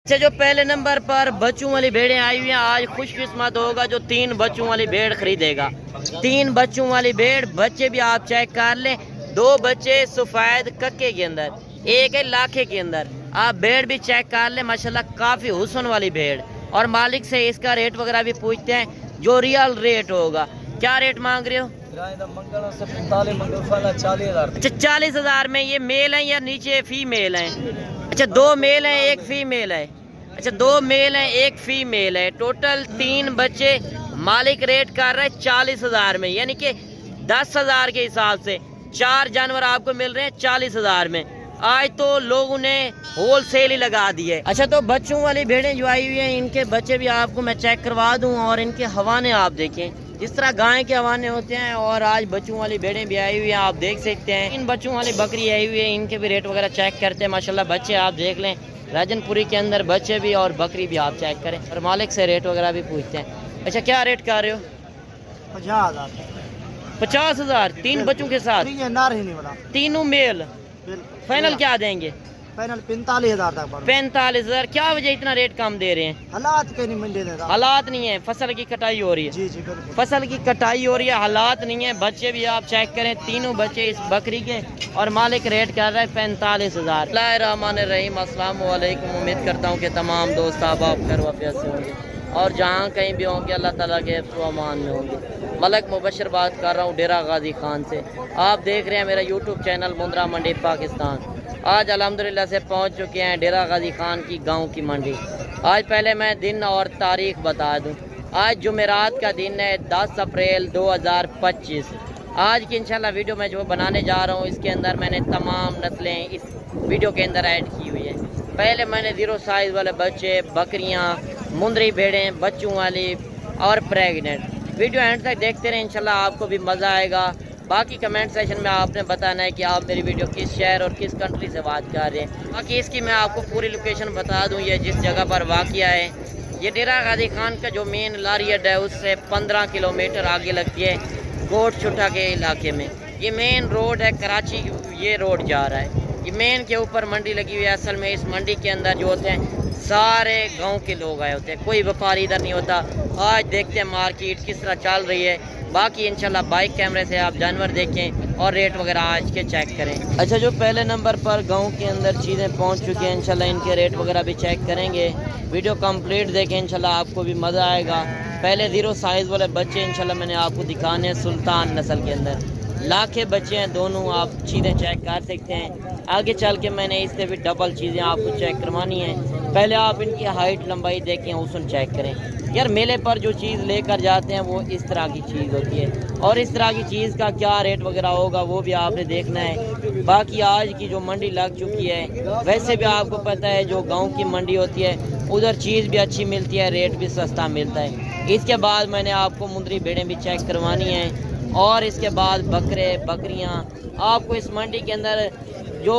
अच्छा, जो पहले नंबर पर बच्चों वाली भेड़ें आई हुई हैं, आज खुशकिस्मत होगा जो 3 बच्चों वाली भेड़ खरीदेगा। 3 बच्चों वाली भेड़, बच्चे भी आप चेक कर लें। 2 बच्चे सफेद कक्के के अंदर, एक है लाखे के अंदर। आप भेड़ भी चेक कर लें, माशाल्लाह काफी हुस्न वाली भेड़। और मालिक से इसका रेट वगैरह भी पूछते हैं, जो रियल रेट होगा। क्या रेट मांग रहे हो? 40,000 में। ये मेल है या नीचे फीमेल है? अच्छा, 2 मेल हैं, 1 फीमेल है। अच्छा, 2 मेल हैं, 1 फीमेल है। टोटल 3 बच्चे। मालिक रेट कर रहा है 40,000 में, यानी कि 10,000 के हिसाब से 4 जानवर आपको मिल रहे हैं 40,000 में। आज तो लोगों ने होल सेल ही लगा दी है। अच्छा, तो बच्चों वाली भेड़ें जो आई हुई हैं, इनके बच्चे भी आपको मैं चेक करवा दूं। और इनके हवाने आप देखें, जिस तरह गाय के हवाने होते हैं, और आज बच्चों वाली भेड़ें भी आई हुई हैं, आप देख सकते हैं। इन बच्चों वाली बकरी आई हुई है, इनके भी रेट वगैरह चेक करते हैं। माशाल्लाह बच्चे आप देख लें, राजनपुरी के अंदर बच्चे भी और बकरी भी आप चेक करें। और मालिक से रेट वगैरह भी पूछते हैं। अच्छा, क्या रेट कर रहे हो? 50,000 3 बच्चों के साथ, तीनों मेल। फाइनल क्या देंगे? फाइनल 45,000 तक। 45,000। क्या वजह इतना रेट कम दे रहे हैं? हालात के नहीं मंडी देता। हालात नहीं है, फसल की कटाई हो रही है। जी बिल्कुल, फसल की कटाई हो रही है, हालात नहीं है। बच्चे भी आप चेक करें, तीनों बच्चे इस बकरी के। और मालिक रेट कर रहा है 45,000। बिस्मिल्लाहिर्रहमानिर्रहीम, अस्सलाम वालेकुम। उम्मीद करता हूँ कि तमाम दोस्त आप खैर वाफियत से होंगे और जहाँ कहीं भी होंगे अल्लाह ताला के अमान में होंगे। मलक मुबशर बात कर रहा हूँ डेरा गाजी खान से। आप देख रहे हैं मेरा यूट्यूब चैनल मुंद्रा मंडी पाकिस्तान। आज अल्हम्दुलिल्लाह से पहुँच चुके हैं डेरा गाजी खान की गाँव की मंडी। आज पहले मैं दिन और तारीख बता दूँ। आज जुमेरात का दिन है, 10 अप्रैल 2025। आज की इंशाल्लाह वीडियो मैं जो बनाने जा रहा हूँ, इसके अंदर मैंने तमाम नस्लें इस वीडियो के अंदर ऐड की हुई है। पहले मैंने 0 साइज़ वाले बच्चे, बकरियाँ, मुंदरी भेड़ें, बच्चों वाली और प्रेग्नेंट। वीडियो एंड तक देखते रहें, इंशाल्लाह आपको भी मज़ा आएगा। बाकी कमेंट सेशन में आपने बताना है कि आप मेरी वीडियो किस शहर और किस कंट्री से बात कर रहे हैं। बाकी इसकी मैं आपको पूरी लोकेशन बता दूं। ये जिस जगह पर वाक़या है, ये डेरा गाजी खान का जो मेन लारी अड्डा है, उससे 15 किलोमीटर आगे लगती है कोट छुट्टा के इलाके में। ये मेन रोड है, कराची ये रोड जा रहा है। ये मेन के ऊपर मंडी लगी हुई है। असल में इस मंडी के अंदर जो होते हैं सारे गांव के लोग आए होते हैं, कोई व्यापारी इधर नहीं होता। आज देखते हैं मार्केट किस तरह चल रही है। बाकी इंशाल्लाह बाइक कैमरे से आप जानवर देखें और रेट वगैरह आज के चेक करें। अच्छा, जो पहले नंबर पर गांव के अंदर चीज़ें पहुंच चुकी हैं, इंशाल्लाह इनके रेट वगैरह भी चेक करेंगे। वीडियो कंप्लीट देखें, इंशाल्लाह आपको भी मज़ा आएगा। पहले 0 साइज़ वाले बच्चे इंशाल्लाह मैंने आपको दिखाने हैं, सुल्तान नस्ल के अंदर लाखे बच्चे हैं दोनों, आप चीज़ें चेक कर सकते हैं। आगे चल के मैंने इससे भी डबल चीज़ें आपको चेक करवानी है। पहले आप इनकी हाइट लंबाई देखें, उसको चेक करें। यार मेले पर जो चीज़ लेकर जाते हैं वो इस तरह की चीज़ होती है, और इस तरह की चीज़ का क्या रेट वगैरह होगा वो भी आपने देखना है। बाकी आज की जो मंडी लग चुकी है, वैसे भी आपको पता है जो गाँव की मंडी होती है उधर चीज़ भी अच्छी मिलती है, रेट भी सस्ता मिलता है। इसके बाद मैंने आपको मुंदरी भेड़ें भी चेक करवानी है, और इसके बाद बकरे बकरियां। आपको इस मंडी के अंदर जो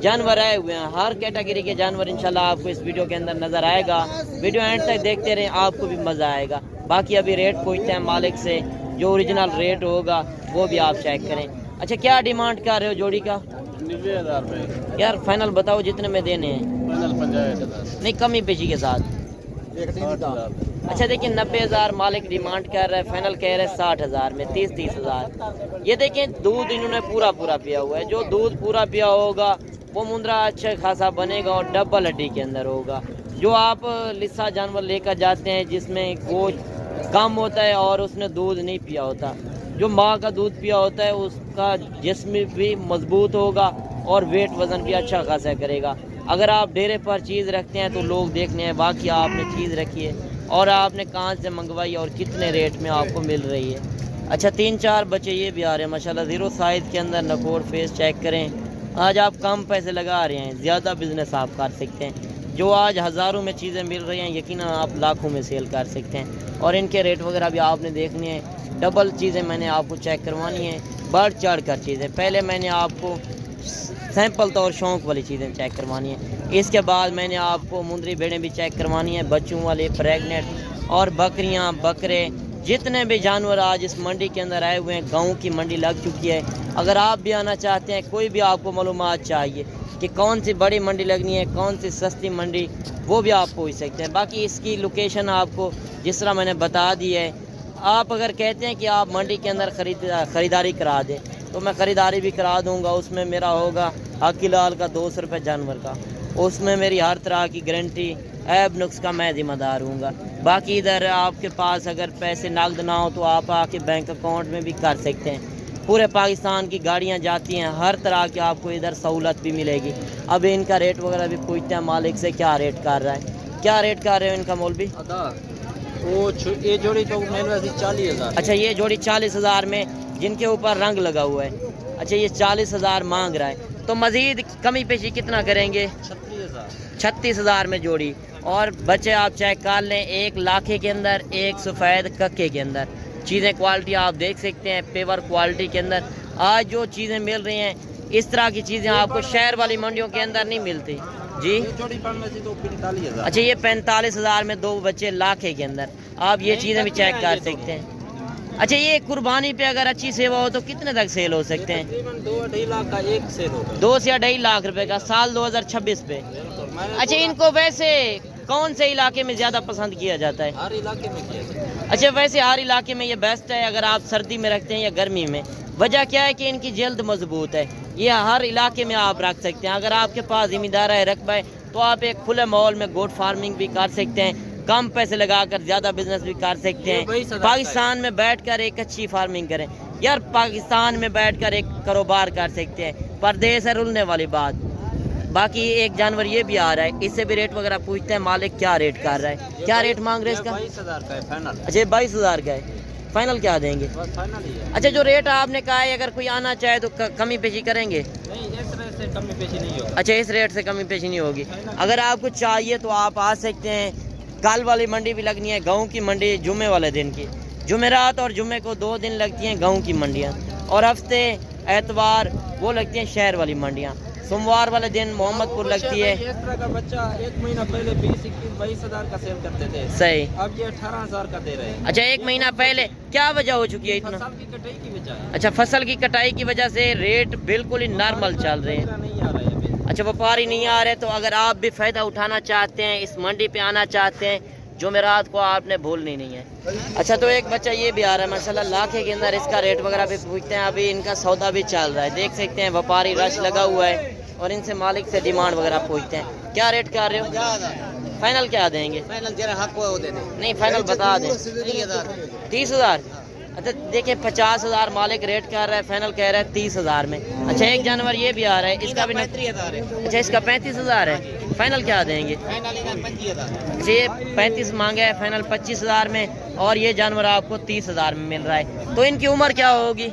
जानवर आए हुए हैं, हर कैटेगरी के जानवर इंशाल्लाह आपको इस वीडियो के अंदर नज़र आएगा। वीडियो एंड तक देखते रहें, आपको भी मज़ा आएगा। बाकी अभी रेट पूछते हैं मालिक से, जो ओरिजिनल रेट होगा वो भी आप चेक करें। अच्छा, क्या डिमांड कर रहे हो जोड़ी का? 90,000 रुपये। यार फाइनल बताओ जितने में देने हैं। फाइनल 50,000 नहीं, कमी पेशी के साथ। अच्छा देखिए, 90,000 मालिक डिमांड कर रहा है, फाइनल कह रहे हैं 60,000 में, 30,000। ये देखें, दूध इन्होंने पूरा पिया हुआ है। जो दूध पूरा पिया होगा वो मुंद्रा अच्छा खासा बनेगा और डबल हड्डी के अंदर होगा। जो आप लिस्सा जानवर लेकर जाते हैं जिसमें गोश्त कम होता है और उसने दूध नहीं पिया होता, जो माँ का दूध पिया होता है उसका जिस्म भी मजबूत होगा और वेट वज़न भी अच्छा खासा करेगा। अगर आप डेरे पर चीज़ रखते हैं तो लोग देखने हैं बाकी आपने चीज़ रखी है और आपने कहाँ से मंगवाई और कितने रेट में आपको मिल रही है। अच्छा, 3-4 बच्चे ये भी आ रहे हैं माशाल्लाह, 0 साइज़ के अंदर नकोर फेस चेक करें। आज आप कम पैसे लगा रहे हैं, ज़्यादा बिजनेस आप कर सकते हैं। जो आज हज़ारों में चीज़ें मिल रही हैं, यकीनन आप लाखों में सेल कर सकते हैं। और इनके रेट वगैरह भी आपने देखनी है। डबल चीज़ें मैंने आपको चेक करवानी है, बढ़ चढ़ कर चीज़ें। पहले मैंने आपको सैंपल तौर शौक़ वाली चीज़ें चेक करवानी है। इसके बाद मैंने आपको मुंदरी भेड़ें भी चेक करवानी है, बच्चों वाले, प्रेग्नेंट और बकरियां, बकरे, जितने भी जानवर आज इस मंडी के अंदर आए हुए हैं। गाँव की मंडी लग चुकी है। अगर आप भी आना चाहते हैं, कोई भी आपको मालूमात चाहिए कि कौन सी बड़ी मंडी लगनी है, कौन सी सस्ती मंडी, वो भी आप पूछ सकते हैं। बाकी इसकी लोकेशन आपको जिस तरह मैंने बता दी है। आप अगर कहते हैं कि आप मंडी के अंदर ख़रीदारी करा दें तो मैं ख़रीदारी भी करा दूंगा। उसमें मेरा होगा हकीलाल का 200 रुपये जानवर का, उसमें मेरी हर तरह की गारंटी, ऐब नुक्स का मैं ज़िम्मेदार हूँगा। बाकी इधर आपके पास अगर पैसे नकद ना हो तो आप आके बैंक अकाउंट में भी कर सकते हैं। पूरे पाकिस्तान की गाड़ियाँ जाती हैं, हर तरह की आपको इधर सहूलत भी मिलेगी। अब इनका रेट वगैरह भी पूछते हैं मालिक से, क्या रेट कर रहा है, क्या रेट कर रहे हो इनका मौलवी? वो ये जोड़ी तो मेरे वैसे 40,000। अच्छा, ये जोड़ी 40,000 में जिनके ऊपर रंग लगा हुआ है। अच्छा, ये 40,000 मांग रहा है, तो मज़ीद कमी पेशी कितना करेंगे? 36,000 में जोड़ी। और बच्चे आप चेक कर लें, एक लाखे के अंदर, एक सफ़ेद कक्के के अंदर। चीज़ें क्वालिटी आप देख सकते हैं, पेवर क्वालिटी के अंदर आज जो चीज़ें मिल रही हैं, इस तरह की चीज़ें आपको शहर वाली मंडियों के अंदर नहीं मिलती जी। जोड़ी पड़ने से तो 45,000। अच्छा, ये 45,000 में 2 बच्चे लाखे के अंदर, आप ये चीज़ें भी चेक कर सकते हैं। अच्छा, ये कुर्बानी पे अगर अच्छी सेवा हो तो कितने तक सेल हो सकते हैं? तकरीबन 2-2.5 लाख का एक सेल होगा। 2 से 2.5 लाख रुपए का साल 2026 पे। अच्छा, इनको वैसे कौन से इलाके में ज़्यादा पसंद किया जाता है? हर इलाके में किया जाता है। अच्छा, वैसे हर इलाके में ये बेस्ट है अगर आप सर्दी में रखते हैं या गर्मी में। वजह क्या है कि इनकी जल्द मजबूत है, ये हर इलाके में आप रख सकते हैं। अगर आपके पास ज़मींदार है, रकबा है, तो आप एक खुले माहौल में गोट फार्मिंग भी कर सकते हैं, कम पैसे लगाकर ज़्यादा बिजनेस भी कर सकते हैं। पाकिस्तान में बैठकर एक अच्छी फार्मिंग करें यार, पाकिस्तान में बैठकर एक कारोबार कर सकते हैं, परदेश है रुलने वाली बात। बाकी एक जानवर ये भी आ रहा है, इससे भी रेट वगैरह पूछते हैं मालिक, क्या रेट कर रहा है, क्या रेट मांग रहे हैं इसका? 22,000 का है फाइनल। अच्छा, 22,000 का है, फाइनल क्या देंगे? बस फाइनल ही है। अच्छा, जो रेट आपने कहा है, अगर कोई आना चाहे तो कमी पेशी करेंगे? नहीं, इस रेट से कमी पेशी नहीं होगी। अच्छा, इस रेट से कमी पेशी नहीं होगी। अगर आपको चाहिए तो आप आ सकते हैं। कल वाली मंडी भी लगनी है, गाँव की मंडी जुमे वाले दिन की। जुमेरात और जुमे को 2 दिन लगती हैं गाँव की मंडियाँ, और हफ्ते एतवार वो लगती हैं शहर वाली मंडियाँ। सोमवार वाले दिन मोहम्मदपुर लगती है। इस तरह का बच्चा 1 महीना पहले 20-21-22,000 का सेल करते थे, सही। अब ये 18,000 का दे रहे हैं। अच्छा, 1 महीना पहले क्या वजह हो चुकी है इतना? फसल की कटाई की वजह है। अच्छा, फसल की कटाई की वजह से रेट बिल्कुल ही नॉर्मल चल रहे हैं। नहीं आ रहा है अभी। अच्छा, व्यापारी नहीं आ रहे, तो अगर आप भी फ़ायदा उठाना चाहते हैं, इस मंडी पे आना चाहते हैं, जुमेरात को आपने भूलनी नहीं है। अच्छा, तो एक बच्चा ये भी आ रहा है माशाल्लाह लाखे के अंदर, इसका रेट वगैरह भी पूछते हैं। अभी इनका सौदा भी चल रहा है, देख सकते हैं, व्यापारी रश लगा हुआ है और इनसे मालिक से डिमांड वगैरह पूछते हैं। क्या रेट कर रहे हो? फाइनल क्या देंगे? फाइनल जरा हक वो दे दे। नहीं, फाइनल बता दें। 30,000। अच्छा, देखिए 50,000 मालिक रेट कर रहा है, फाइनल कह रहा है 30,000 में। अच्छा, एक जानवर ये भी आ रहा है, इसका भी 35,000 है। अच्छा, इसका 35,000 है, फाइनल क्या देंगे? फाइनल 25,000। अच्छा, ये 35 मांगे है, फाइनल 25,000 में, और ये जानवर आपको 30,000 में मिल रहा है। तो इनकी उम्र क्या होगी?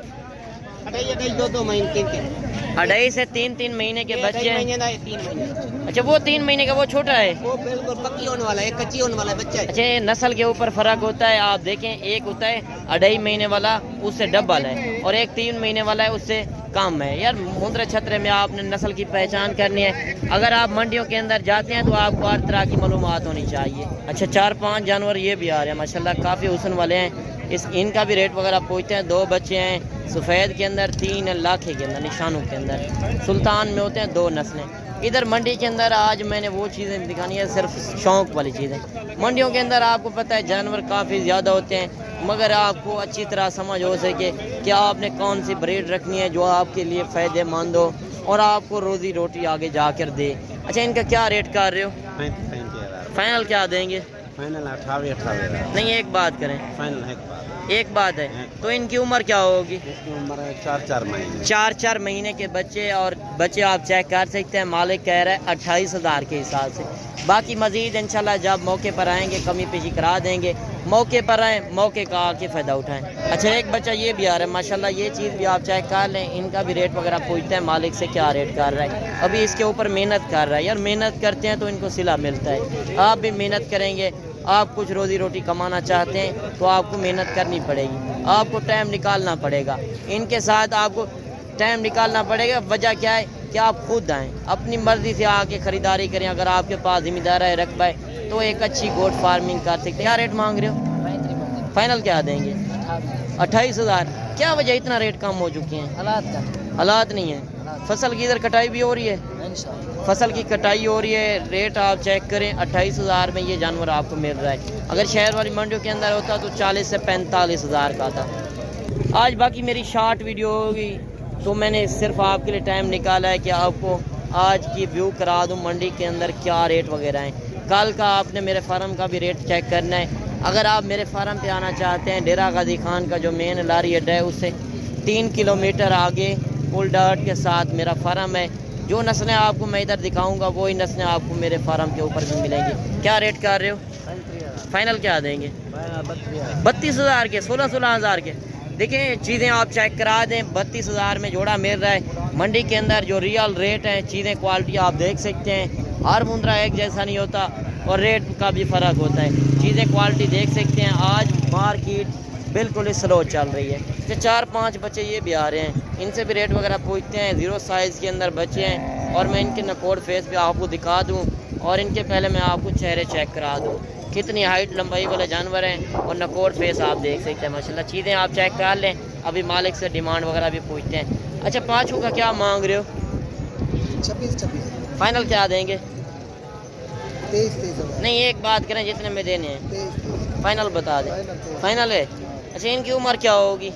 2 महीने 3 2.5 से 3 महीने के बच्चे हैं। 3 महीने। अच्छा, वो 3 महीने का, वो छोटा है। वो बिल्कुल पक्की होने वाला है, कच्ची होने वाला है बच्चा है। अच्छा, ये नस्ल के ऊपर फर्क होता है। आप देखें, एक होता है 2.5 महीने वाला, उससे डबल है, और एक 3 महीने वाला है, उससे कम है। यार, मुंद्रे छतरे में आपने नस्ल की पहचान करनी है। अगर आप मंडियों के अंदर जाते हैं तो आपको हर तरह की मालूमात होनी चाहिए। अच्छा, 4-5 जानवर ये भी आ रहे हैं माशाल्लाह, काफ़ी हुस्न वाले हैं। इनका भी रेट वगैरह पूछते हैं। 2 बच्चे हैं, सफ़ेद के अंदर, 3 लाखे के अंदर, निशानों के अंदर। सुल्तान में होते हैं 2 नस्लें। इधर मंडी के अंदर आज मैंने वो चीज़ें दिखानी है, सिर्फ शौक़ वाली चीज़ें। मंडियों के अंदर आपको पता है जानवर काफ़ी ज़्यादा होते हैं, मगर आपको अच्छी तरह समझ हो सके कि आपने कौन सी ब्रीड रखनी है जो आपके लिए फ़ायदेमंद हो और आपको रोज़ी रोटी आगे जाकर दे। अच्छा, इनका क्या रेट कर रहे हो? 35,000। फाइनल क्या देंगे? फाइनल 28,000। नहीं, एक बात करें, फाइनल है एक बात है, तो इनकी उम्र क्या होगी? इसकी उम्र है 4-4 महीने। 4-4 महीने के बच्चे, और बच्चे आप चेक कर सकते हैं, मालिक कह रहा है 28,000 के हिसाब से। बाकी मज़ीद इंशाल्लाह जब मौके पर आएंगे कमी पेशी करा देंगे। मौके पर आएँ, मौके का आके फ़ायदा उठाएं। अच्छा, एक बच्चा ये भी आ रहा है माशाल्लाह, ये चीज़ भी आप चेक कर लें। इनका भी रेट वगैरह पूछते हैं मालिक से, क्या रेट कर रहा है। अभी इसके ऊपर मेहनत कर रहा है। यार, मेहनत करते हैं तो इनको सिला मिलता है। आप भी मेहनत करेंगे, आप कुछ रोज़ी रोटी कमाना चाहते हैं तो आपको मेहनत करनी पड़ेगी, आपको टाइम निकालना पड़ेगा। इनके साथ आपको टाइम निकालना पड़ेगा। वजह क्या है कि आप खुद आएँ, अपनी मर्ज़ी से आके ख़रीदारी करें। अगर आपके पास ज़मींदार है, रकबा है, तो एक अच्छी गोट फार्मिंग कर सकते हैं। क्या रेट मांग रहे हो? फाइनल क्या देंगे? 28,000। क्या वजह इतना रेट कम हो चुके हैं? हालात हालात नहीं है। फसल की इधर कटाई भी हो रही है। इंशाल्लाह। फसल की कटाई हो रही है, रेट आप चेक करें 28,000 में ये जानवर आपको मिल रहा है। अगर शहर वाली मंडियों के अंदर होता तो 40 से 45,000 का था। आज बाकी मेरी शॉर्ट वीडियो होगी तो मैंने सिर्फ आपके लिए टाइम निकाला है कि आपको आज की व्यू करा दूँ मंडी के अंदर क्या रेट वगैरह हैं। कल का आपने मेरे फार्म का भी रेट चेक करना है। अगर आप मेरे फार्म पे आना चाहते हैं, डेरा गाजी खान का जो मेन लारी अड्डा है उससे 3 किलोमीटर आगे फुल डाट के साथ मेरा फार्म है। जो नस्लें आपको मैं इधर दिखाऊंगा वही नस्लें आपको मेरे फार्म के ऊपर भी मिलेंगी। क्या रेट कर रहे हो? फाइनल क्या देंगे? 32,000 के, 16,000 के। देखिए चीज़ें आप चेक करा दें, 32,000 में जोड़ा मिल रहा है। मंडी के अंदर जो रियल रेट है, चीज़ें क्वालिटी आप देख सकते हैं। हर मुंद्रा एक जैसा नहीं होता और रेट का भी फ़र्क होता है। चीज़ें क्वालिटी देख सकते हैं। आज मार्केट बिल्कुल स्लो चल रही है। तो 4-5 बच्चे ये भी आ रहे हैं, इनसे भी रेट वगैरह पूछते हैं। 0 साइज़ के अंदर बच्चे हैं और मैं इनके नकोड फेस भी आपको दिखा दूँ और इनके पहले मैं आपको चेहरे चेक करा दूँ। कितनी हाइट लंबाई वाले जानवर हैं और नकोड फेस आप देख सकते हैं। माशाल्लाह चीज़ें आप चेक कर लें। अभी मालिक से डिमांड वगैरह भी पूछते हैं। अच्छा, पाँचों का क्या मांग रहे हो? 26 फाइनल क्या देंगे? 23 नहीं, एक बात करें, जितने में देने हैं 23 फाइनल बता दें। फाइनल है। अच्छा, इनकी उम्र क्या होगी?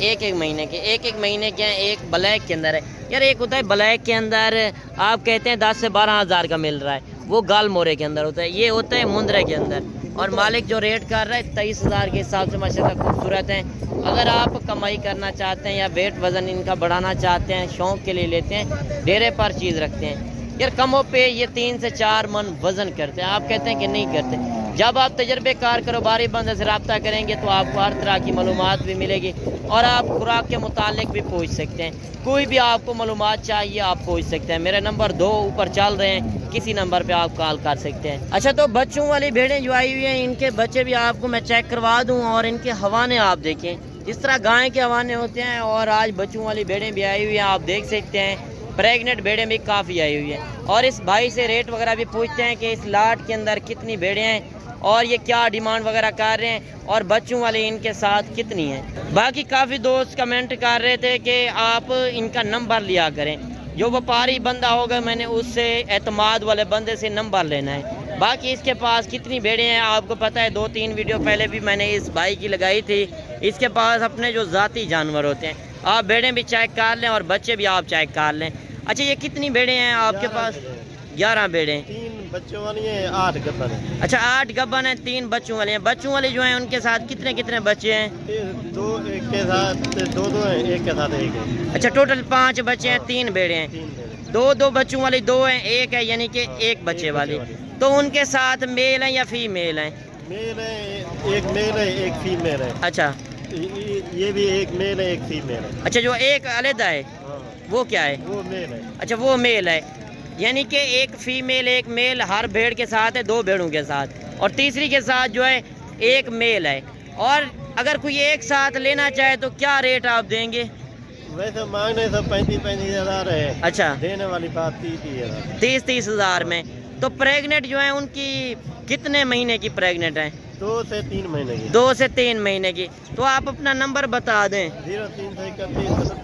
एक महीने के। एक महीने के हैं। एक ब्लैक के अंदर है। यार एक होता है ब्लैक के अंदर आप कहते हैं 10 से 12,000 का मिल रहा है, वो गाल मोरे के अंदर होता है। ये होता है मुंद्रे के अंदर। और मालिक जो रेट कर रहा है 23,000 के हिसाब से माशाल्लाह खूबसूरत हैं। अगर आप कमाई करना चाहते हैं या वेट वज़न इनका बढ़ाना चाहते हैं, शौक़ के लिए लेते हैं, डेरे पर चीज़ रखते हैं, यार कमो पे ये 3 से 4 मन वज़न करते हैं। आप कहते हैं कि नहीं करते। जब आप तजर्बेकार कारोबारी बंदे से रब्ता करेंगे तो आपको हर तरह की मालूमात भी मिलेगी और आप खुराक के मुतालिक भी पूछ सकते हैं। कोई भी आपको मालूमात चाहिए आप पूछ सकते हैं। मेरे नंबर 2 ऊपर चल रहे हैं, किसी नंबर पे आप कॉल कर सकते हैं। अच्छा, तो बच्चों वाली भेड़ें जो आई हुई हैं, इनके बच्चे भी आपको मैं चेक करवा दूँ और इनके हवाने आप देखें। इस तरह गाय के हवाने होते हैं और आज बच्चों वाली भेड़ें भी आई हुई हैं, आप देख सकते हैं। प्रेग्नेंट भेड़ें भी काफ़ी आई हुई हैं और इस भाई से रेट वगैरह भी पूछते हैं कि इस लाट के अंदर कितनी भेड़ें हैं और ये क्या डिमांड वगैरह कर रहे हैं और बच्चों वाले इनके साथ कितनी हैं। बाकी काफ़ी दोस्त कमेंट कर रहे थे कि आप इनका नंबर लिया करें। जो व्यापारी बंदा होगा मैंने उससे एतमाद वाले बंदे से नंबर लेना है। बाकी इसके पास कितनी भेड़ें हैं आपको पता है। 2-3 वीडियो पहले भी मैंने इस भाई की लगाई थी। इसके पास अपने जो ज़ाती जानवर होते हैं, आप भेड़ें भी चेक कर लें और बच्चे भी आप चेक कर लें। अच्छा, ये कितनी भेड़ें हैं आपके पास? 11 भेड़ें। 3 बच्चों वाली है, 8 गब्बन है। अच्छा, 8 गब्बन हैं, 3 बच्चों वाले हैं। बच्चों वाले जो हैं उनके साथ कितने कितने बच्चे हैं? 2 एक के साथ 2 हैं, एक के साथ एक है। अच्छा, टोटल 5 बच्चे हैं, 3 भेड़े हैं। 2 बच्चों वाली 2 हैं, एक है, यानी कि एक बच्चे वाली। तो उनके साथ मेल हैं या फीमेल हैं? मेल है, एक मेल है, एक फीमेल है। अच्छा, ये भी एक मेल है, एक फीमेल है। अच्छा, जो एक अलग है वो क्या है? वो मेल है। अच्छा, वो मेल है, यानी कि एक फीमेल एक मेल हर भेड़ के साथ है, 2 भेड़ों के साथ, और तीसरी के साथ जो है एक मेल है। और अगर कोई एक साथ लेना चाहे तो क्या रेट आप देंगे? वैसे मांगने सब 35,000 है। अच्छा, देने वाली बात 30,000। 30,000 में। तो प्रेग्नेंट जो है उनकी कितने महीने की प्रेग्नेंट है? 2 से 3 महीने की। 2 से 3 महीने की। तो आप अपना नंबर बता दें। 0331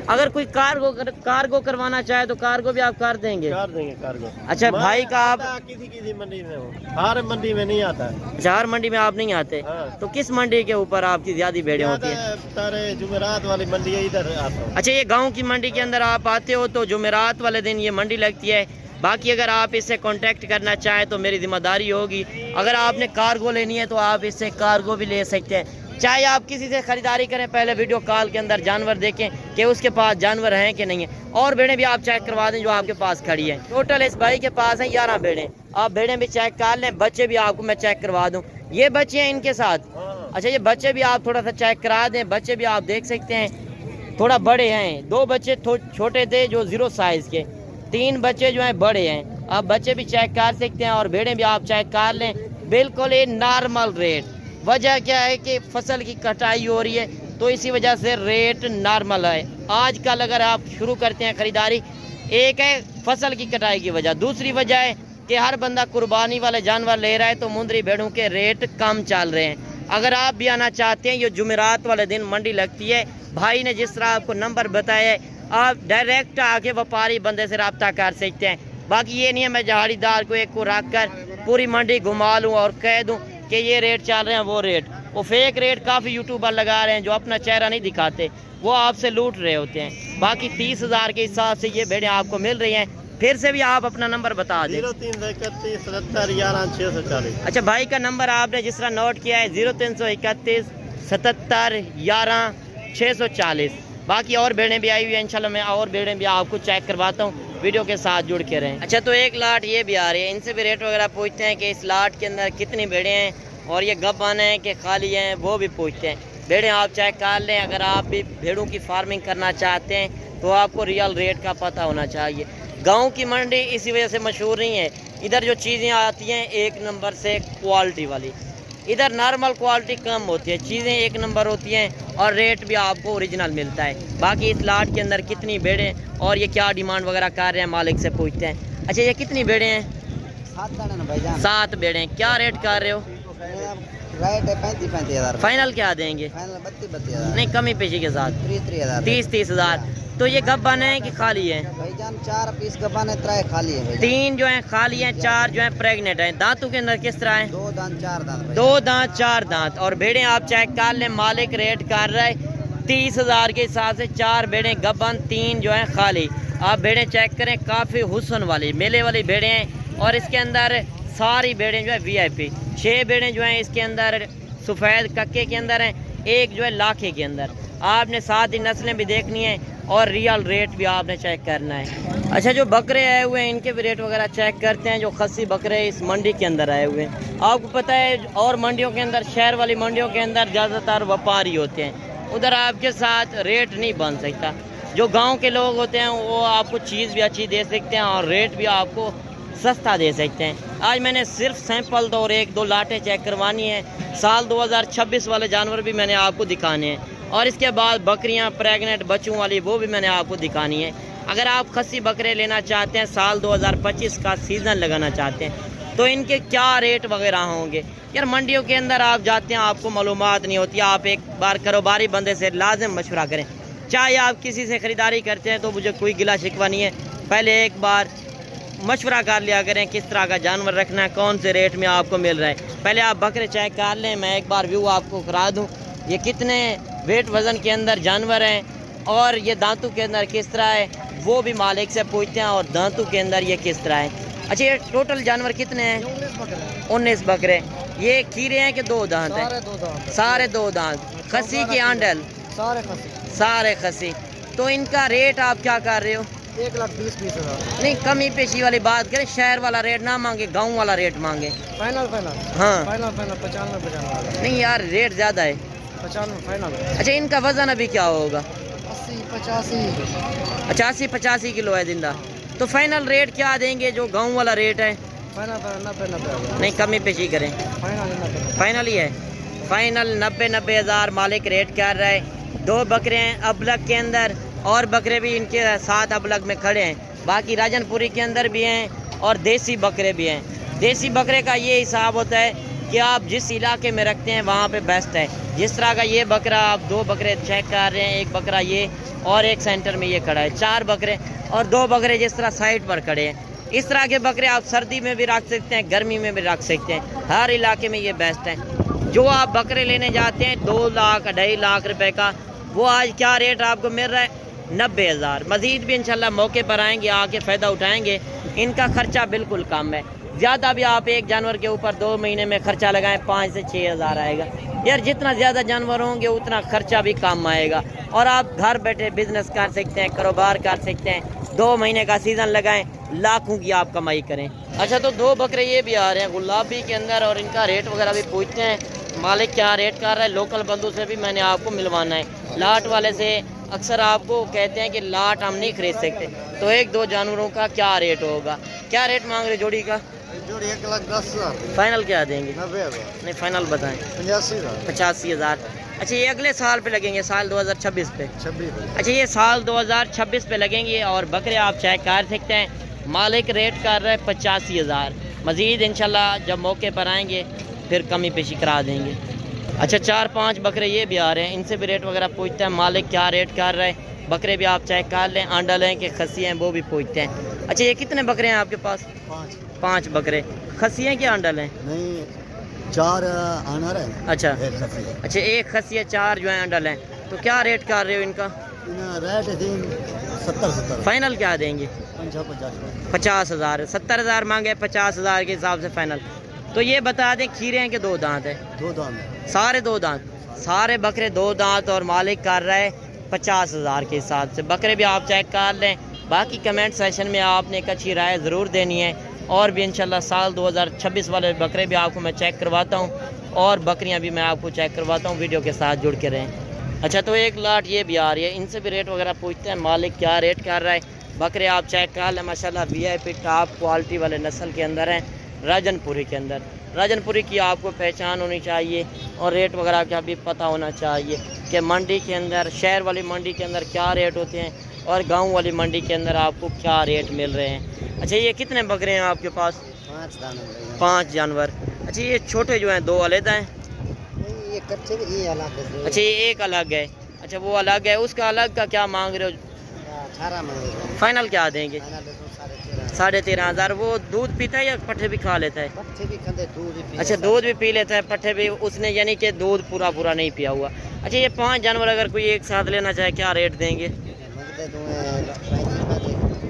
अगर कोई कार्गो करवाना चाहे तो कार्गो भी आप कर देंगे? कर देंगे कार्गो। अच्छा, भाई का आप किसी मंडी में हो, हर मंडी में नहीं आता है। अच्छा, हर मंडी में आप नहीं आते। हाँ। तो किस मंडी के ऊपर आपकी ज्यादा भेड़ें होती है? सारे जुमेरात वाली मंडी है, इधर आता हूँ। अच्छा, ये गांव की मंडी के अंदर आप आते हो तो जुमेरात वाले दिन ये मंडी लगती है। बाकी अगर आप इससे कांटेक्ट करना चाहें तो मेरी जिम्मेदारी होगी। अगर आपने कार्गो लेनी है तो आप इससे कार्गो भी ले सकते हैं। चाहे आप किसी से ख़रीदारी करें, पहले वीडियो कॉल के अंदर जानवर देखें कि उसके पास जानवर हैं कि नहीं है, और भेड़ें भी आप चेक करवा दें जो आपके पास खड़ी है। टोटल इस भाई के पास है 11 भेड़ें। आप भेड़ें भी चेक कर लें, बच्चे भी आपको मैं चेक करवा दूँ। ये बच्चे हैं इनके साथ। अच्छा, ये बच्चे भी आप थोड़ा सा चेक करा दें। बच्चे भी आप देख सकते हैं थोड़ा बड़े हैं। 2 बच्चे छोटे थे जो 0 साइज़ के, 3 बच्चे जो हैं बड़े हैं। आप बच्चे भी चेक कर सकते हैं और भेड़ें भी आप चेक कर लें। बिल्कुल ये नॉर्मल रेट। वजह क्या है कि फसल की कटाई हो रही है तो इसी वजह से रेट नॉर्मल है। आजकल अगर आप शुरू करते हैं ख़रीदारी, एक है फसल की कटाई की वजह, दूसरी वजह है कि हर बंदा कुर्बानी वाले जानवर ले रहा है तो मुंदरी भेड़ों के रेट कम चल रहे हैं। अगर आप भी आना चाहते हैं, ये जुमेरात वाले दिन मंडी लगती है। भाई ने जिस तरह आपको नंबर बताया है आप डायरेक्ट आके व्यापारी बंदे से रब्ता कर सकते हैं। बाकी ये नहीं है मैं दिहाड़ीदार को एक को रख कर पूरी मंडी घुमा लूँ और कह दूँ कि ये रेट चल रहे हैं वो रेट। वो फेक रेट काफ़ी यूट्यूबर लगा रहे हैं जो अपना चेहरा नहीं दिखाते, वो आपसे लूट रहे होते हैं। बाकी 30,000 के हिसाब से ये भेड़ें आपको मिल रही हैं। फिर से भी आप अपना नंबर बता दें। 0331 77 11 640। अच्छा भाई का नंबर आपने जिस तरह नोट किया है 0331 77 11 640। बाकी और भेड़ें भी आई हुई है, इंशाल्लाह मैं और भेड़ें भी आपको चेक करवाता हूँ, वीडियो के साथ जुड़ के रहें। अच्छा तो एक लाट ये भी आ रही है, इनसे भी रेट वगैरह पूछते हैं कि इस लाट के अंदर कितनी भेड़ें हैं और ये गब्बान हैं कि खाली हैं, वो भी पूछते हैं। भेड़ें आप चेक कर लें, अगर आप भी भेड़ों की फार्मिंग करना चाहते हैं तो आपको रियल रेट का पता होना चाहिए। गाँव की मंडी इसी वजह से मशहूर नहीं है, इधर जो चीज़ें आती हैं एक नंबर से क्वालिटी वाली, इधर नॉर्मल क्वालिटी कम होती है, चीज़ें एक नंबर होती हैं और रेट भी आपको ओरिजिनल मिलता है। बाकी इस लाट के अंदर कितनी भेड़ें और ये क्या डिमांड वगैरह कर रहे हैं मालिक से पूछते हैं। अच्छा ये कितनी भेड़ें हैं? 7 भेड़ें। क्या रेट कर रहे हो? रेट है 35,000। फाइनल क्या देंगे? फाइनल 32,000 नहीं कमी पेशी के साथ 30,000। 30,000। तो ये गब्बान है कि खाली है? भाईजान 4 पीस गब्बान है, 3 खाली है भाईजान। 3 जो है खाली हैं, 4 जो है प्रेग्नेंट हैं। दांतों के अंदर किस तरह है? 2 दांत 4 दांत। 2 दांत 4 दांत। और भेड़ें आप चेक कर लें, मालिक रेट कर रहा है 30,000 के हिसाब से। 4 भेड़ें गब्बान, 3 जो है खाली। आप भेड़ें चेक करें, काफ़ी हुस्न वाली मेले वाली भेड़ें हैं और इसके अंदर सारी भेड़ें जो है VIP। 6 भेड़ें जो हैं इसके अंदर सफ़ेद कक्के के अंदर हैं, 1 जो है लाखे के अंदर। आपने साथ ही नस्लें भी देखनी है और रियल रेट भी आपने चेक करना है। अच्छा जो बकरे आए हुए हैं इनके भी रेट वगैरह चेक करते हैं। जो खस्सी बकरे इस मंडी के अंदर आए हुए हैं, आपको पता है और मंडियों के अंदर, शहर वाली मंडियों के अंदर ज़्यादातर व्यापारी होते हैं, उधर आपके साथ रेट नहीं बन सकता। जो गांव के लोग होते हैं वो आपको चीज़ भी अच्छी दे सकते हैं और रेट भी आपको सस्ता दे सकते हैं। आज मैंने सिर्फ सैंपल दो और 1-2 लाटें चेक करवानी है। साल 2026 वाले जानवर भी मैंने आपको दिखाने हैं और इसके बाद बकरियां प्रेग्नेंट बच्चों वाली वो भी मैंने आपको दिखानी है। अगर आप खस्सी बकरे लेना चाहते हैं, साल 2025 का सीज़न लगाना चाहते हैं, तो इनके क्या रेट वगैरह होंगे। यार मंडियों के अंदर आप जाते हैं, आपको मालूमात नहीं होती। आप एक बार कारोबारी बंदे से लाजिम मशवरा करें। चाहे आप किसी से ख़रीदारी करते हैं तो मुझे कोई गिला शिकवा नहीं है, पहले एक बार मशवरा कर लिया करें किस तरह का जानवर रखना है, कौन से रेट में आपको मिल रहा है। पहले आप बकरे चेक कर लें, मैं एक बार व्यू आपको करा दूँ ये कितने वेट वज़न के अंदर जानवर हैं और ये दांतों के अंदर किस तरह है, वो भी मालिक से पूछते हैं। और दांतों के अंदर ये किस तरह है। अच्छा ये टोटल जानवर कितने हैं? 19 बकरे। ये खीरे हैं कि 2 दांत हैं? सारे 2 दांत। खस्सी की आंडल? सारे खस्सी। तो इनका रेट आप क्या कर रहे हो? 1,20,000। नहीं कमी पेशी वाली बात करें, शहर वाला रेट ना मांगे, गाँव वाला रेट मांगे। फाइनल हाँ 95 नहीं यार रेट ज़्यादा है। 95 फाइनल। अच्छा इनका वज़न अभी क्या होगा? 80 85 किलो है जिंदा। तो फाइनल रेट क्या देंगे जो गांव वाला रेट है? फाइनल 90 नहीं कमी पेशी करें, फाइनल ही है। फाइनल 90 हज़ार मालिक रेट कर रहा है। 2 बकरे हैं अबलग के अंदर और बकरे भी इनके साथ अबलग में खड़े हैं। बाकी राजनपुरी के अंदर भी हैं और देसी बकरे भी हैं। देसी बकरे का ये हिसाब होता है कि आप जिस इलाके में रखते हैं वहाँ पे बेस्ट है। जिस तरह का ये बकरा, आप 2 बकरे चेक कर रहे हैं, एक बकरा ये और एक सेंटर में ये खड़ा है, 4 बकरे और 2 बकरे जिस तरह साइड पर खड़े हैं। इस तरह के बकरे आप सर्दी में भी रख सकते हैं, गर्मी में भी रख सकते हैं, हर इलाके में ये बेस्ट है। जो आप बकरे लेने जाते हैं 2 लाख 2.5 लाख रुपए का, वो आज क्या रेट आपको मिल रहा है? 90 हज़ार। मज़ीद भी इंशाल्लाह मौके पर आएंगे, आके फ़ायदा उठाएंगे। इनका खर्चा बिल्कुल कम है। ज़्यादा भी आप एक जानवर के ऊपर 2 महीने में खर्चा लगाएं 5 से 6 हज़ार आएगा। यार जितना ज़्यादा जानवर होंगे उतना खर्चा भी कम आएगा और आप घर बैठे बिजनेस कर सकते हैं, कारोबार कर सकते हैं। 2 महीने का सीज़न लगाएं, लाखों की आप कमाई करें। अच्छा तो 2 बकरे ये भी आ रहे हैं गुलाबी के अंदर और इनका रेट वगैरह भी पूछते हैं मालिक क्या रेट कर रहा है। लोकल बंधु से भी मैंने आपको मिलवाना है। लाट वाले से अक्सर आपको कहते हैं कि लाट हम नहीं खरीद सकते, तो 1-2 जानवरों का क्या रेट होगा? क्या रेट मांग रहे जोड़ी का? जोड़ी 1,10,000। फाइनल क्या देंगे? 90,000। नहीं फाइनल बताएं। 85,000। 85,000। अच्छा ये अगले साल पे लगेंगे, साल 2026 पे? 26। अच्छा ये साल 2026 पे लगेंगे और बकरे आप चेक कर सकते हैं। मालिक रेट कर रहे हैं 85,000। मज़ीद इंशाल्लाह जब मौके पर आएंगे फिर कमी पेशी करा देंगे। अच्छा 4-5 बकरे ये भी आ रहे हैं, इनसे भी रेट वगैरह पूछते हैं मालिक क्या रेट कर रहा है। बकरे भी आप चेक कर लें, आंडल हैं कि खस्सी हैं वो भी पूछते हैं। अच्छा ये कितने बकरे हैं आपके पास? 5 बकरे। खस्सी हैं कि आंडल हैं? नहीं, 4 आनर है। अच्छा एक खसी है। अच्छा, एक खस्सी है, 4 जो है आंडल हैं। तो क्या रेट कर रहे हो इनका? रेट 70 फाइनल क्या देंगे? 50,000। 70,000 मांगे, 50,000 के हिसाब से फाइनल। तो ये बता दें खीरे हैं कि 2 दांत है? 2 दांत। सारे 2 दांत, सारे बकरे 2 दांत, और मालिक कर रहा है 50,000 के हिसाब से। बकरे भी आप चेक कर लें। बाकी कमेंट सेशन में आपने एक अच्छी राय ज़रूर देनी है, और भी इंशाल्लाह साल 2026 वाले बकरे भी आपको मैं चेक करवाता हूँ, और बकरियाँ भी मैं आपको चेक करवाता हूँ। वीडियो के साथ जुड़ के रहें। अच्छा, तो एक लाट ये भी आ रही है, इनसे भी रेट वगैरह पूछते हैं मालिक क्या रेट कर रहा है। बकरे आप चेक कर लें, माशाल्लाह VIP टॉप क्वालिटी वाले नस्ल के अंदर हैं, राजनपुरी के अंदर। राजनपुरी की आपको पहचान होनी चाहिए, और रेट वगैरह का भी पता होना चाहिए कि मंडी के अंदर, शहर वाली मंडी के अंदर क्या रेट होते हैं, और गांव वाली मंडी के अंदर आपको क्या रेट मिल रहे हैं। अच्छा, ये कितने बकरे हैं आपके पास? 5 जानवर। अच्छा, ये छोटे जो हैं 2 अलग हैं? ये कच्चे ये अलग है। अच्छा, ये एक अलग है। अच्छा, वो अलग है, उसका अलग का क्या मांग रहे हो? 18 में। फाइनल क्या देंगे? 13,500। वो दूध पीता है या पट्ठे भी खा लेता है? पट्ठे भी खाते, दूध भी। अच्छा, दूध भी पी लेता है, पट्ठे भी उसने, यानी कि दूध पूरा नहीं पिया हुआ। अच्छा, ये 5 जानवर अगर कोई एक साथ लेना चाहे क्या रेट देंगे?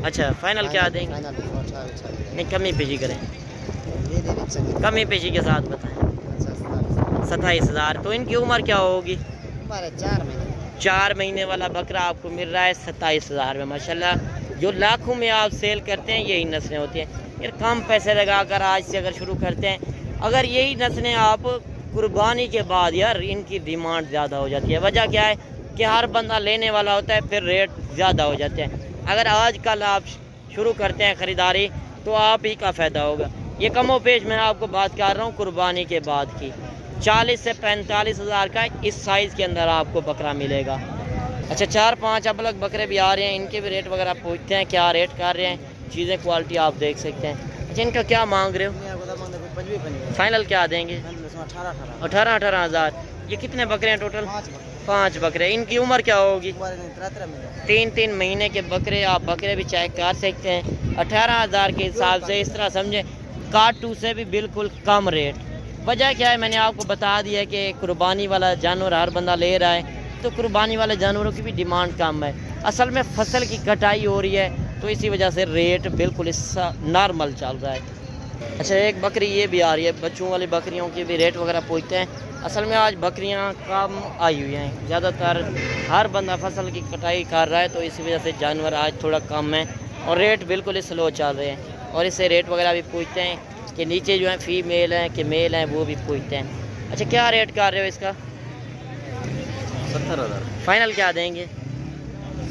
अच्छा, फाइनल क्या देंगे? नहीं, कमी पेशी करें, कमी पेशी के साथ बताएं। 27,000। तो इनकी उम्र क्या होगी? 4 महीने वाला बकरा आपको मिल रहा है 27,000 में। माशाल्लाह, जो लाखों में आप सेल करते हैं यही नस्लें होती हैं। यार कम पैसे लगाकर आज से अगर शुरू करते हैं, अगर यही नस्लें आप कुर्बानी के बाद, यार इनकी डिमांड ज़्यादा हो जाती है। वजह क्या है कि हर बंदा लेने वाला होता है, फिर रेट ज़्यादा हो जाते हैं। अगर आज कल आप शुरू करते हैं ख़रीदारी, तो आप ही का फ़ायदा होगा। ये कमो पेश मैं आपको बात कर रहा हूँ कुर्बानी के बाद की। 40 से 45,000 का इस साइज़ के अंदर आपको बकरा मिलेगा। अच्छा, 4-5 अलग बकरे भी आ रहे हैं, इनके भी रेट वगैरह पूछते हैं क्या रेट कर रहे हैं। चीज़ें क्वालिटी आप देख सकते हैं। अच्छा, इनका क्या मांग रहे हो? फाइनल क्या देंगे? 18,000। ये कितने बकरे हैं टोटल? 5 बकरे। इनकी उम्र क्या होगी? 3 महीने के बकरे। आप बकरे भी चेक कर सकते हैं। 18,000 के हिसाब से इस तरह समझे, काटू से भी बिल्कुल कम रेट। वजह क्या है, मैंने आपको बता दिया कि कुर्बानी वाला जानवर हर बंदा ले रहा है, तो कुर्बानी वाले जानवरों की भी डिमांड कम है। असल में फसल की कटाई हो रही है, तो इसी वजह से रेट बिल्कुल इसका नॉर्मल चल रहा है। अच्छा, एक बकरी ये भी आ रही है, बच्चों वाली बकरियों की भी रेट वगैरह पूछते हैं। असल में आज बकरियां कम आई हुई हैं, ज़्यादातर हर बंदा फसल की कटाई कर रहा है, तो इसी वजह से जानवर आज थोड़ा कम है, और रेट बिल्कुल ही स्लो चल रहे हैं। और इससे रेट वगैरह भी पूछते हैं कि नीचे जो है फीमेल हैं कि मेल हैं, वो भी पूछते हैं। अच्छा, क्या रेट कर रहे हो इसका? 70,000। फाइनल क्या देंगे?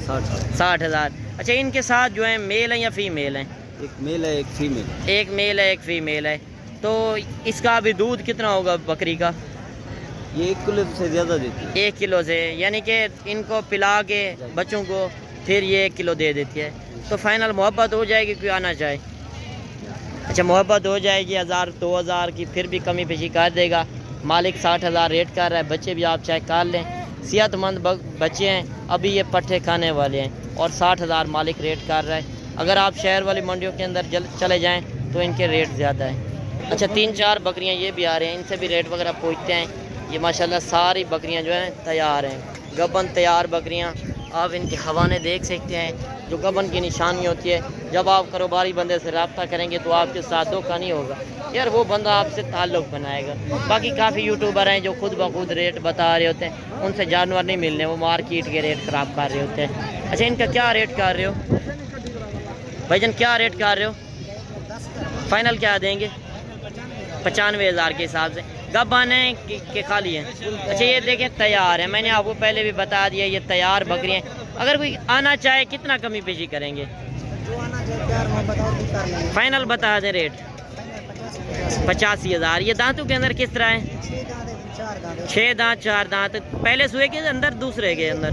60,000। अच्छा, इनके साथ जो है मेल हैं या फीमेल हैं? एक मेल है, एक फीमेल। एक मेल है, एक फीमेल है। तो इसका अभी दूध कितना होगा बकरी का? ये 1 किलो से ज़्यादा देती है। 1 किलो से, यानी कि इनको पिला के बच्चों को फिर ये 1 किलो दे देती है। तो फाइनल मोहब्बत हो जाएगी, कोई आना चाहे? अच्छा, मोहब्बत हो जाएगी 1,000-2,000 की, फिर भी कमी पेशी कर देगा मालिक। 60,000 रेट कर रहा है। बच्चे भी आप चेक कर लें, सेहतमंद बच्चे हैं, अभी ये पट्ठे खाने वाले हैं, और 60,000 मालिक रेट कर रहा है। अगर आप शहर वाली मंडियों के अंदर चले जाएं तो इनके रेट ज़्यादा है। अच्छा, 3-4 बकरियां ये भी आ रहे हैं, इनसे भी रेट वगैरह पूछते हैं। ये माशाल्लाह सारी बकरियां जो हैं तैयार हैं, गबन तैयार बकरियां। आप इनके हवाने देख सकते हैं, जो गबन की निशानी होती है। जब आप कारोबारी बंदे से रब्ता करेंगे तो आपके साथ धोखा नहीं होगा, यार वो बंदा आपसे ताल्लुक़ बनाएगा। बाकी काफ़ी यूट्यूबर हैं जो खुद ब खुद रेट बता रहे होते हैं, उनसे जानवर नहीं मिलने, वो मार्केट के रेट ख़राब कर रहे होते हैं। अच्छा, इनका क्या रेट कर रहे हो भाईजान? क्या रेट कर रहे हो? फाइनल क्या देंगे? 95,000 के हिसाब से। गबन है कि खाली है? अच्छा, ये देखें तैयार है, मैंने आपको पहले भी बता दिया, ये तैयार बकरियाँ हैं। अगर कोई आना चाहे कितना कमी पेशी करेंगे? फाइनल बता दें रेट। 85,000। ये दांतों के अंदर किस तरह है? 6 दांत 4 दांत। पहले सुए के अंदर, दूसरे के अंदर?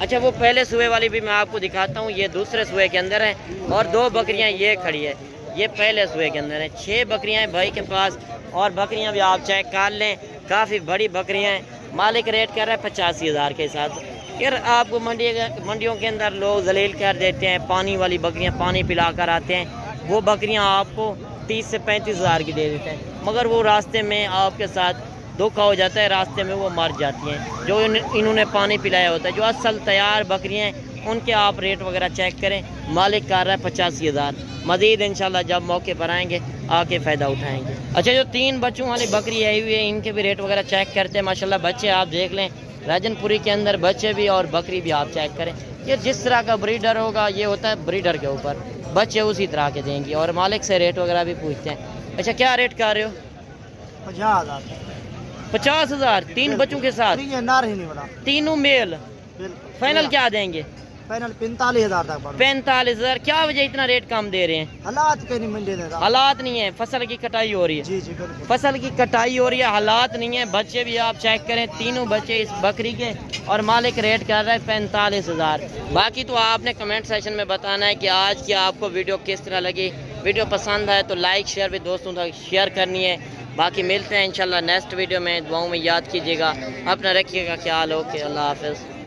अच्छा, वो पहले सुए वाली भी मैं आपको दिखाता हूँ, ये दूसरे सुए के अंदर है, और 2 बकरियाँ ये खड़ी है, ये पहले सुए के अंदर है। 6 बकरियाँ हैं भाई के पास, और बकरियाँ भी आप चेक कर लें, काफ़ी बड़ी बकरियाँ हैं। मालिक रेट कर रहा है 85,000 के हिसाब से। यार आपको मंडियों के अंदर लोग जलील कर देते हैं, पानी वाली बकरियां पानी पिला कर आते हैं, वो बकरियां आपको 30 से 35,000 की दे देते हैं, मगर वो रास्ते में आपके साथ धोखा हो जाता है, रास्ते में वो मर जाती हैं जो इन्होंने पानी पिलाया होता है। जो असल तैयार बकरियां हैं उनके आप रेट वगैरह चेक करें। मालिक कर रहा है 85,000। मज़ीद इंशाल्लाह जब मौके पर आएंगे आके फ़ायदा उठाएंगे। अच्छा, जो 3 बच्चों वाली बकरी आई हुई है इनके भी रेट वगैरह चेक करते हैं। माशाल्लाह बच्चे आप देख लें, राजनपुरी के अंदर बच्चे भी और बकरी भी आप चेक करें। ये जिस तरह का ब्रीडर होगा ये होता है ब्रीडर के ऊपर, बच्चे उसी तरह के देंगे। और मालिक से रेट वगैरह भी पूछते हैं। अच्छा, क्या रेट कर रहे हो? 50,000 3 बच्चों के साथ, तीनों मेल। फाइनल क्या देंगे? फाइनल 45,000 तक। 45,000। क्या वजह इतना रेट कम दे रहे हैं? हालात के नहीं मंडी देता, हालात नहीं है, फसल की कटाई हो रही है। जी जी बिल्कुल, फसल की कटाई हो रही है, हालात नहीं है। बच्चे भी आप चेक करें, तीनों बच्चे इस बकरी के, और मालिक रेट कर रहा है 45,000। बाकी तो आपने कमेंट सेशन में बताना है कि आज की आपको वीडियो किस तरह लगी। वीडियो पसंद आए तो लाइक शेयर भी दोस्तों तक शेयर करनी है। बाकी मिलते हैं इंशाल्लाह नेक्स्ट वीडियो में। दुआओं में याद कीजिएगा, अपना रखिएगा ख्याल। ओके, अल्लाह हाफ़िज़।